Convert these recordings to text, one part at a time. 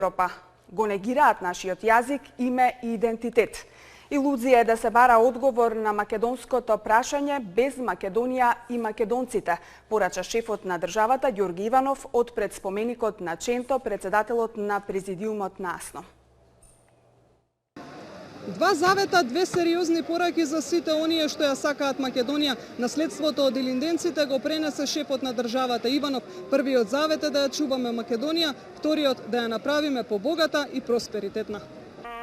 Европа. Го негираат нашиот јазик, име и идентитет. Илузија е да се бара одговор на македонското прашање без Македонија и македонците, порача шефот на државата Ѓорги Иванов од пред споменикот на Ченто, председателот на президиумот на АСНО. Два завета, две сериозни пораки за сите оние што ја сакаат Македонија. Наследството од илинденците го пренесе шефот на државата Иванов. Првиот завет е да ја чуваме Македонија, вториот да ја направиме побогата и просперитетна.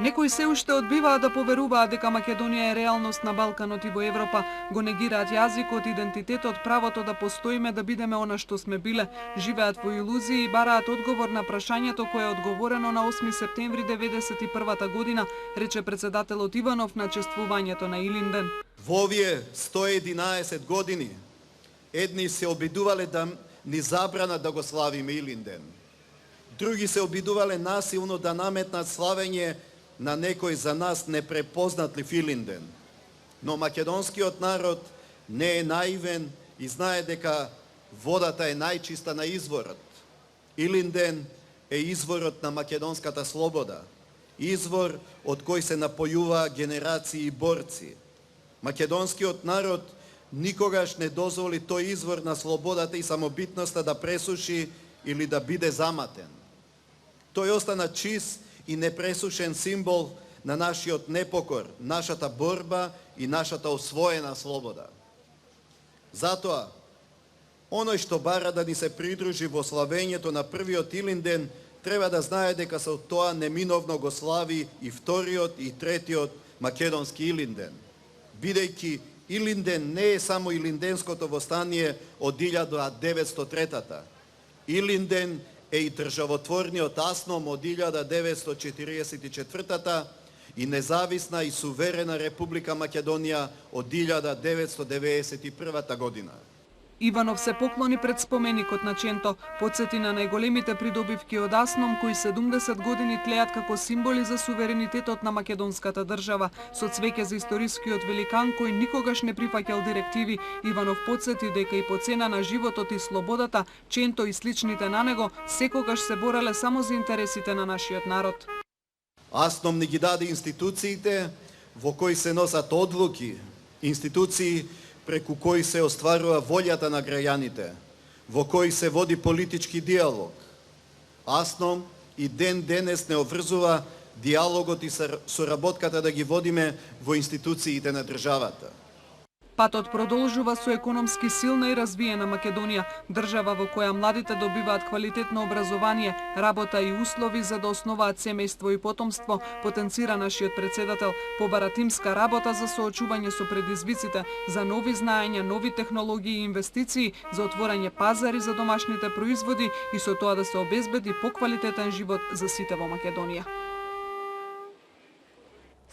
Некои се уште одбиваат да поверуваат дека Македонија е реалност на Балканот и во Европа. Го негираат јазикот, идентитетот, правото да постоиме, да бидеме она што сме биле. Живеат во илузии и бараат одговор на прашањето кое е одговорено на 8 септември 1991 година, рече председателот Иванов на чествувањето на Илинден. Во овие 111 години едни се обидувале да ни забранат да го славиме Илинден. Други се обидувале насилно да наметнат славење на некој за нас непрепознатлив Илинден. Но македонскиот народ не е наивен и знае дека водата е најчиста на изворот. Илинден е изворот на македонската слобода, извор од кој се напојува генерации борци. Македонскиот народ никогаш не дозволи тој извор на слободата и самобитноста да пресуши или да биде заматен. Тој остана чист и непресушен символ на нашиот непокор, нашата борба и нашата освоена слобода. Затоа, оној што бара да ни се придружи во славењето на првиот Илинден, треба да знае дека со тоа неминовно го слави и вториот и третиот македонски Илинден. Бидејќи Илинден не е само илинденското востание од 1903-та. Илинден е и државотворниот АСНОМ од 1944-та и независна и суверена Република Македонија од 1991 година. Иванов се поклони пред споменикот на Ченто, потсети на најголемите придобивки од АСНОМ кои 70 години тлеат како символи за суверенитетот на македонската држава. Со цвеќе за историскиот великан кој никогаш не прифаќал директиви, Иванов потсети дека и по цена на животот и слободата, Ченто и сличните на него секогаш се бореле само за интересите на нашиот народ. АСНОМ ни ги даде институциите во кои се носат одлуки, институции преку кои се остварува волјата на граѓаните, во кои се води политички диалог. АСНОМ и ден денес не обврзува диалогот и соработката да ги водиме во институциите на државата. Патот продолжува со економски силна и развиена Македонија, држава во која младите добиваат квалитетно образование, работа и услови за да основаат семејство и потомство, потенцира нашиот председател, побара тимска работа за соочување со предизвиците, за нови знаења, нови технологии и инвестиции, за отворање пазари за домашните производи и со тоа да се обезбеди поквалитетен живот за сите во Македонија.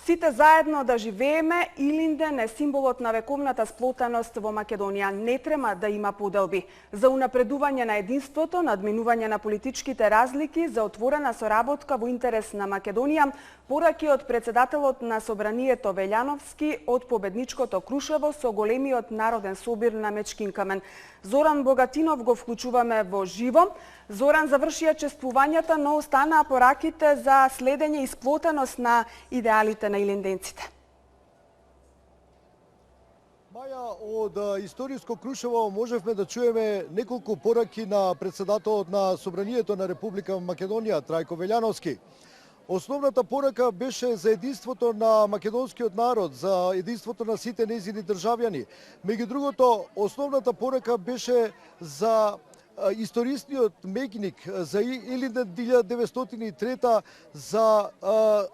Сите заедно да живееме, Илинден е символот на вековната сплотеност во Македонија. Не трема да има поделби. За унапредување на единството, надминување на политичките разлики, за отворена соработка во интерес на Македонија, пораки од председателот на Собранието Велјановски од победничкото Крушево со големиот народен собир на Мечкин камен. Зоран Богатинов го вклучуваме во живо. Зоран, завршија чествувањата, но останаа пораките за следење и сплотеност на идеалите на илинденците. Маја, од историско Крушево можевме да чуеме неколку пораки на председателот на Собранието на Република Македонија, Трајко Велјановски. Основната порака беше за единството на македонскиот народ, за единството на сите нејзини државјани. Меѓу другото, основната порака беше за историсниот меѓник, за Илинден 1903, за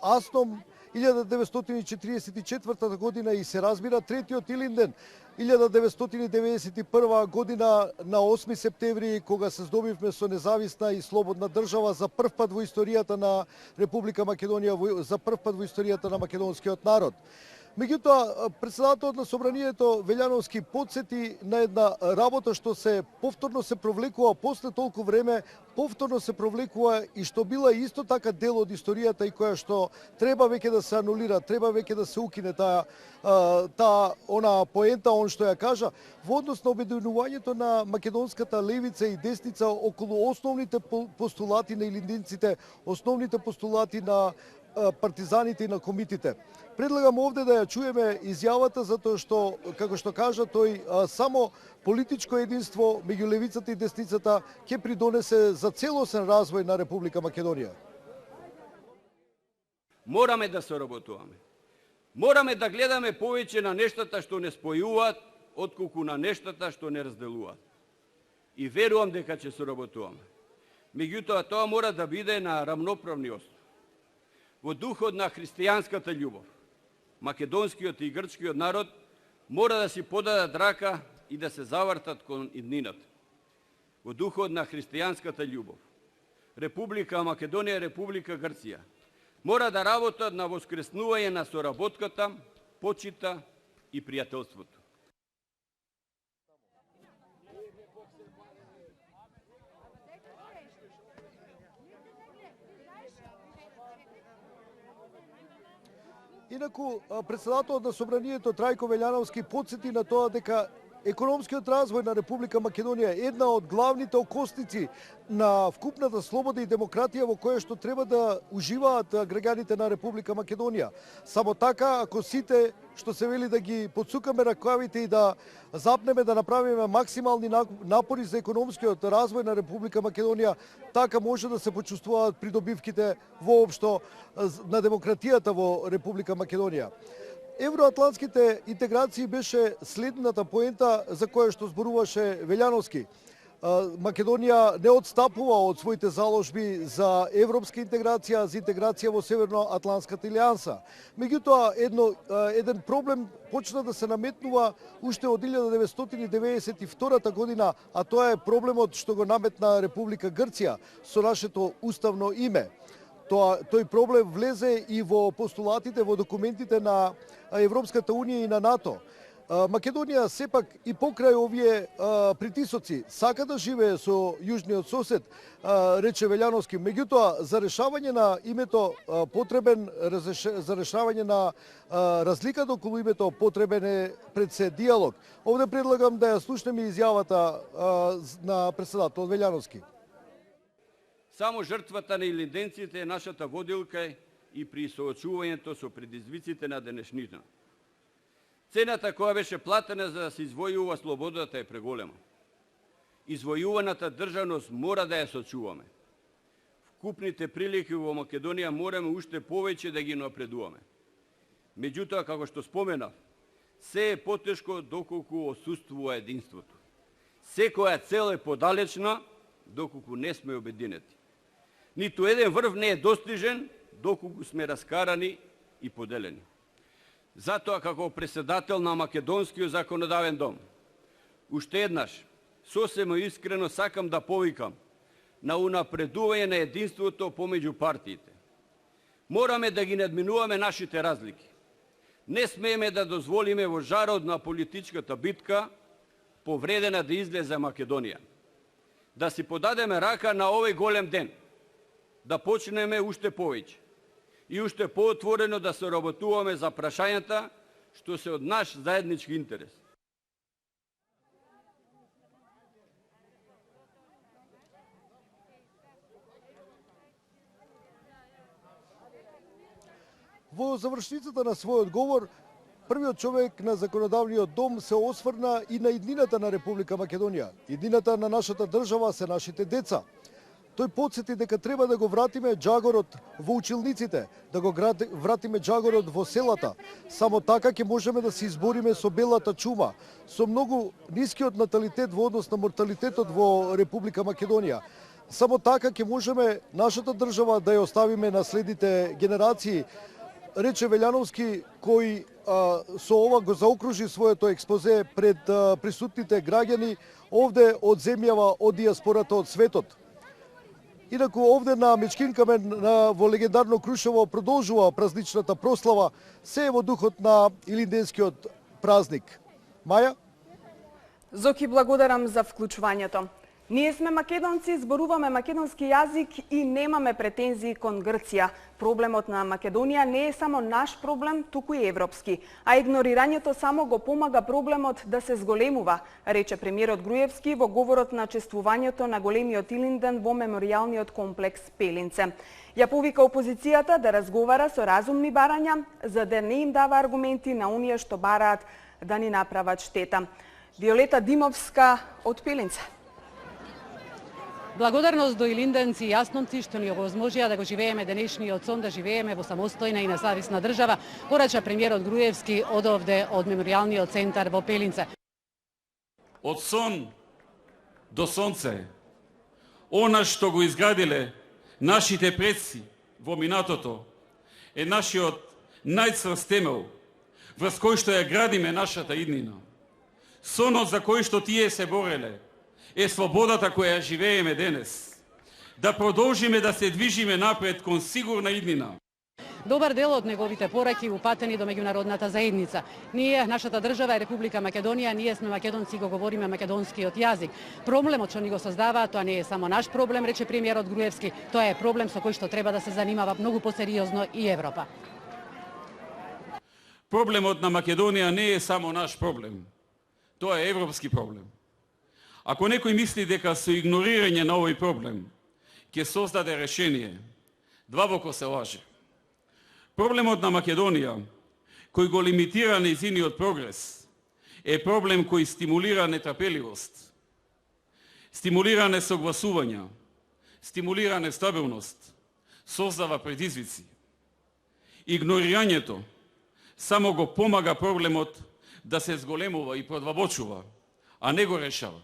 АСНОМ 1944 година и се разбира третиот Илинден 1991 година на 8 септември, кога се здобивме со независна и слободна држава за прв пат во историјата на Република Македонија, за прв пат во историјата на македонскиот народ. Меѓутоа, председателот на Собранието Велјановски подсети на една работа што се повторно се провлекува после толку време, повторно се провлекува и што била исто така дел од историјата и која што треба веќе да се анулира, треба веќе да се укине таа она поента, он што ја кажа, во однос на обединувањето на македонската левица и десница околу основните постулати на илиндинците, основните постулати на партизаните и на комитите. Предлагам овде да ја чуеме изјавата затоа што, како што кажа тој, само политичко единство меѓу левицата и десницата ќе придонесе за целосен развој на Република Македонија. Мораме да соработуваме. Мораме да гледаме повеќе на нештата што не спојуваат, отколку на нештата што не разделуваат. И верувам дека ќе соработуваме. Меѓутоа, тоа мора да биде на рамноправни основи. Во духот на христијанската љубов, македонскиот и грчкиот народ мора да си подадат рака и да се завртат кон иднината. Во духот на христијанската љубов, Република Македонија и Република Грција мора да работат на воскреснување на соработката, почита и пријателството. Инаку, председателот на Собранието Трајко Велјановски подсети на тоа дека економскиот развој на Република Македонија е една од главните окосници на вкупната слобода и демократија во која што треба да уживаат граѓаните на Република Македонија. Само така, ако сите, што се вели, да ги подсукаме ракавите и да запнеме да направиме максимални напори за економскиот развој на Република Македонија, така може да се почувствуваат придобивките воопшто на демократијата во Република Македонија. Евроатлантските интеграции беше следната поента за која што зборуваше Велјановски. Македонија не отстапува од своите заложби за европска интеграција, за интеграција во Северноатлантската алијанса. Меѓутоа, еден проблем почна да се наметнува уште од 1992 година, а тоа е проблемот што го наметна Република Грција со нашето уставно име. Тој проблем влезе и во постулатите, во документите на Европската Унија и на НАТО. Македонија сепак и покрај овие притисоци сака да живее со јужниот сосед, рече Велјановски. Меѓутоа, за решавање на името потребен, за решавање на разликата околу името потребен е пред се диалог. Овде предлагам да ја слушнеме изјавата на председателот Велјановски. Само жртвата на илинденците е нашата водилка и при соочувањето со предизвиците на денешнина. Цената која беше платена за да се извојува слободата е преголема. Извојуваната државност мора да ја сочуваме. Вкупните прилики во Македонија мораме уште повеќе да ги напредуваме. Меѓутоа, како што споменав, се е потешко доколку отсуствува единството. Секоја цел е подалечна доколку не сме обединети. Ниту еден врв не е достижен доколку сме раскарани и поделени. Затоа, како председател на Македонскиот законодавен дом, уште еднаш, сосема искрено сакам да повикам на унапредување на единството помеѓу партиите. Мораме да ги надминуваме нашите разлики. Не смееме да дозволиме во жарот на политичката битка повредена да излезе Македонија. Да си подадеме рака на овој голем ден, да почнеме уште повеќе и уште поотворено да се работуваме за прашањата што се од наш заеднички интерес. Во завршницата на својот говор, првиот човек на законодавниот дом се осврна и на иднината на Република Македонија. Иднината на нашата држава се нашите деца. Тој подсети дека треба да го вратиме джагорот во училниците, да го вратиме джагорот во селата. Само така ќе можеме да се избориме со белата чума, со многу нискиот наталитет во однос на морталитетот во Република Македонија. Само така ќе можеме нашата држава да ја оставиме на следните генерации, рече Велјановски, кој со ова го заокружи своето експозе пред присутните граѓани овде од земјава, од диаспората, од светот. Инаку овде на Мечкин камен во легендарно Крушево продолжува празничната прослава, се е во духот на Илинденскиот празник. Маја? Зоки, благодарам за вклучувањето. Ние сме македонци, зборуваме македонски јазик и немаме претензии кон Грција. Проблемот на Македонија не е само наш проблем, туку и европски. А игнорирањето само го помага проблемот да се зголемува, рече премиерот Груевски во говорот на чествувањето на големиот Илинден во меморијалниот комплекс Пелинце. Ја повика опозицијата да разговара со разумни барања, за да не им дава аргументи на оние што бараат да ни направат штета. Виолета Димовска од Пелинце. Благодарност до илинденци и јасномци што ни овозможија да го живееме денешниот сон, да живееме во самостојна и независна држава, порача премиерот Груевски одовде од меморијалниот центар во Пелинце. Од сон до сонце, она што го изградиле нашите предци во минатото, е нашиот најцврст темел, врз кој што ја градиме нашата иднина. Сонот за кој што тие се бореле е слободата која ја живееме денес. Да продолжиме да се движиме напред кон сигурна иднина. Добар дел од неговите пораки упатени до меѓународната заедница. Ние, нашата држава е Република Македонија, ние сме македонци и го говориме македонскиот јазик. Проблемот што ни го создава, тоа не е само наш проблем, рече премиерот Груевски, тоа е проблем со кој што треба да се занимава многу посериозно и Европа. Проблемот на Македонија не е само наш проблем. Тоа е европски проблем. Ако некој мисли дека со игнорирање на овој проблем ќе создаде решение, длабоко се лаже. Проблемот на Македонија, кој го лимитира нејзиниот прогрес, е проблем кој стимулира нетрпеливост, стимулира несогласувања, стимулира нестабилност, создава предизвици. Игнорирањето само го помага проблемот да се зголемува и продлабочува, а не го решава.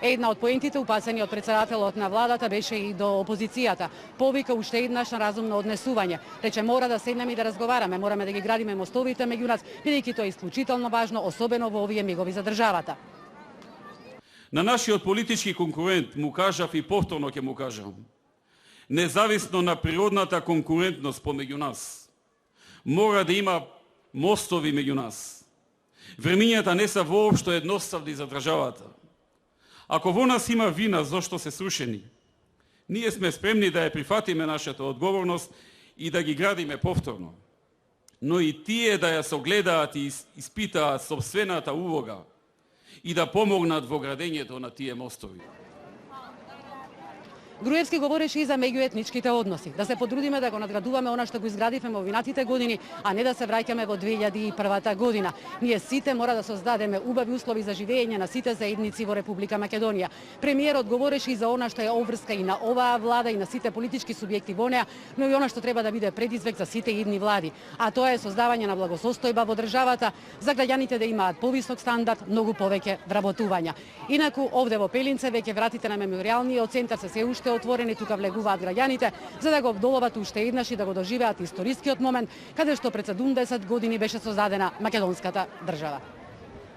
Една од поентите упатени од председателот на владата беше и до опозицијата. Повика уште еднаш на разумно однесување. Рече мора да седнеме и да разговараме, мораме да ги градиме мостовите меѓу нас, бидејќи тоа е исклучително важно, особено во овие мигови за државата. На нашиот политички конкурент му кажав и повторно ќе му кажам. Независно на природната конкурентност помеѓу нас, мора да има мостови меѓу нас. Времињата не се воопшто едноставни за државата. Ако во нас има вина зошто се срушени, ние сме спремни да ја прифатиме нашата одговорност и да ги градиме повторно. Но и тие да ја согледаат и испитаат собствената улога и да помогнат во градењето на тие мостови. Груевски говореше и за меѓуетничките односи, да се потрудиме да го надградуваме она што го изградивме во минатите години, а не да се враќаме во 2001 година. Ние сите мора да создадеме убави услови за живење на сите заедници во Република Македонија. Премиерот говореше и за она што е обврска и на оваа влада и на сите политички субјекти во неа, но и она што треба да биде предизвик за сите идни влади, а тоа е создавање на благосостојба во државата, за граѓаните да имаат повисок стандард, многу повеќе вработувања. Инаку овде во Пелинце веќе вратите на меморијалниот центар се уште отворени, тука влегуваат граѓаните за да го обдоловат уште еднаш и да го доживеат историскиот момент каде што пред 70 години беше создадена македонската држава.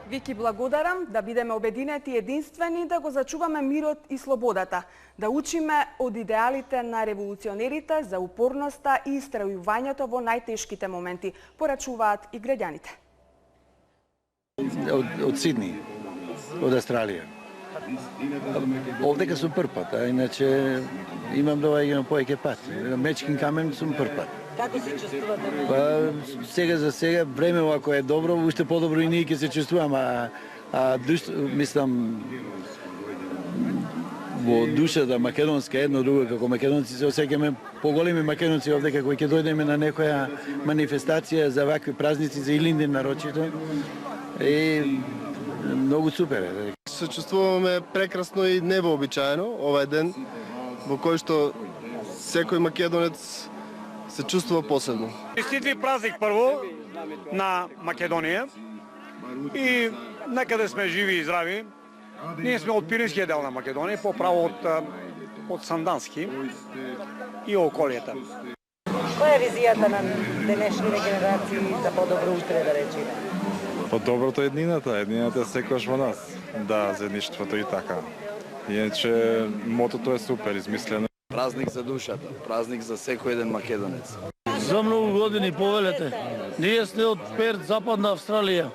Вики, благодарам, да бидеме обединети и единствени, да го зачуваме мирот и слободата, да учиме од идеалите на револуционерите за упорноста и истрајувањето во најтешките моменти, порачуваат и граѓаните. Од Сидни, од Австралија. Овдека сум прв пат, а иначе имам доаѓано повеќе пат. Мечкин камен сум прв пат. Како се чувствувате? Па, сега за сега, време ако е добро, уште подобро и ние ќе се чувствуваме, мислам, во душата македонска едно друго, како македонци се осеќаме поголеми македонци овдека кои ќе дојдеме на некоја манифестација за вакви празници, за Илинден нарочито. И многу супер е. Се чувствуваме прекрасно и невообичаено овај ден во кој што секој македонец се чувствува посебно. Честитви празник прво на Македонија и некаде сме живи и здрави. Ние сме од пиринскиот дел на Македонија, поправо од Сандански и околијата. Која е визијата на денешните генерации за подобро утре, да речеме? По доброто еднината, еднината секојаш во нас, да, заедништвото и така. Иначе мотото е супер измислено. Празник за душата, празник за секој еден македонец. За многу години повелете. Ние сме од Перт, Западна Австралија.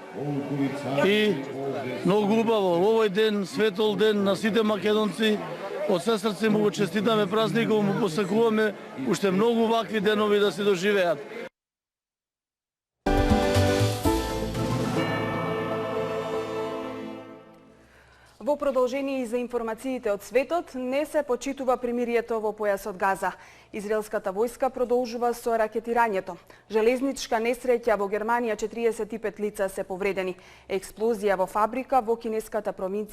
И многу убаво, овој ден, светол ден на сите македонци, од се срце му го честитаме празникот, му посакуваме уште многу вакви денови да се доживеат. Во продолжение и за информациите од светот, не се почитува примирието во појасот Газа. Израелската војска продолжува со ракетирањето. Железничка несреќа во Германија, 45 лица се повредени. Експлозија во фабрика во кинеската провинција